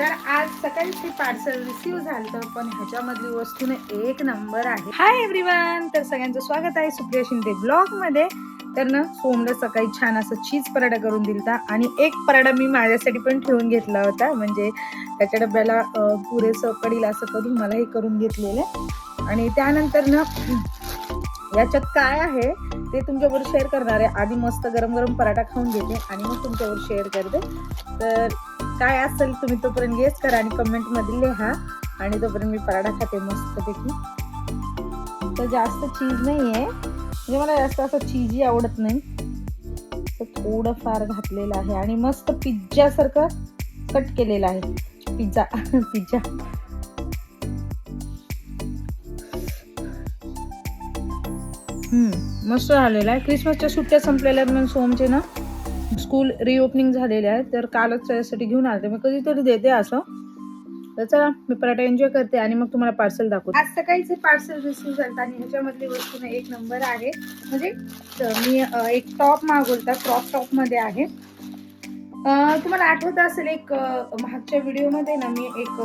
तर आज सकाळी ते पार्सल रिसीव झालं, पण ह्याच्यामधली वस्तू ना एक नंबर आहे. हाय एव्हरीवन, तर सगळ्यांचं स्वागत आहे सुप्रिया शिंदे ब्लॉग मध्ये. तर ना सोमला सकाळी छान असं चीज पराठा करून दिलता आणि एक पराठा मी माझ्यासाठी पण ठेवून घेतला होता, म्हणजे त्याच्या डब्याला पुरेसं पडील असं करून मलाही करून घेतलेलं. आणि त्यानंतर ना याच्यात काय आहे ते तुमच्याबरोबर शेअर करणार आहे. आधी मस्त गरम गरम पराठा खाऊन घेते आणि मग तुमच्यावर शेअर करते. तर काय असेल तुम्ही तोपर्यंत गेस करा आणि कमेंट मध्ये लिहा. आणि तोपर्यंत मी पराठा खाते मस्तपैकी. तर जास्त चीज नाही आहे, म्हणजे मला जास्त असं चीजी आवडत नाही, तर थोडं फार घातलेलं आहे आणि मस्त पिझ्झा सारखं कट केलेलं आहे. पिझ्झा पिझ्झा मस्त झालेला आहे. क्रिसमसच्या सुट्ट्या संपलेल्या आहेत, म्हणून सोमचे ना स्कूल रिओपनिंग झालेले आहे, तर कालच त्यासाठी घेऊन आले. मी कधीतरी देते असं. तर चला मी पराठा एन्जॉय करते आणि मग तुम्हाला पार्सल दाखवते. आज सकाळीचे पार्सल रिसीव झालं आणि ह्याच्यामधली वस्तू एक नंबर आहे. म्हणजे मी एक टॉप मागवला, क्रॉप टॉप मध्ये आहे. तुम्हाला आठवत असेल एक मागच्या व्हिडिओमध्ये ना मी एक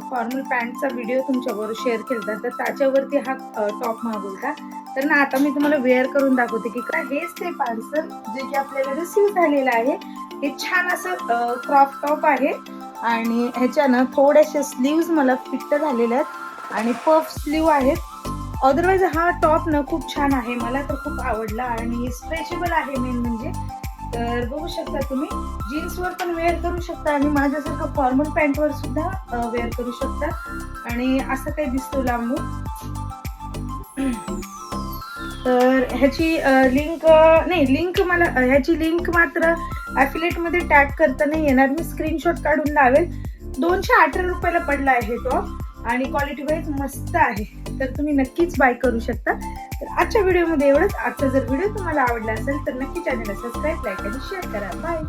फॉर्मल पॅन्टचा व्हिडिओ तुमच्याबरोबर शेअर केला, तर त्याच्यावरती हा टॉप मागवला. तर ना आता मी तुम्हाला वेअर करून दाखवते की काय हेच ते पार्सल जे की आपल्याला रिसीव झालेलं आहे. हे छान असं क्रॉप टॉप आहे आणि ह्याच्या ना थोडेसे स्लीव्ज मला फिट झालेले आहेत आणि पफ स्लीव आहेत. अदरवाईज हा टॉप ना खूप छान आहे, मला तर खूप आवडला आणि स्ट्रेचेबल आहे मेन म्हणजे. तर बघू शकता तुम्ही जीन्सवर पण वेअर करू शकता आणि माझ्यासारखं फॉर्मल पॅन्टवर सुद्धा वेअर करू शकता. आणि असं काही दिसतो लांबून. तर ह्याची लिंक मला ह्याची लिंक मात्र ॲफिलिएट मध्ये टॅग करता नाही येणार. मी स्क्रीनशॉट काढून लावेल. 218 रुपयाला पडला आहे टॉप आणि क्वालिटी वाईज मस्त आहे, तर तुम्ही नक्कीच बाय करू शकता. तर आजच्या व्हिडिओमध्ये एवढंच. आजचा जर व्हिडिओ तुम्हाला आवडला असेल तर नक्की चॅनलला सबस्क्राईब, लाईक आणि शेअर करा. बाय.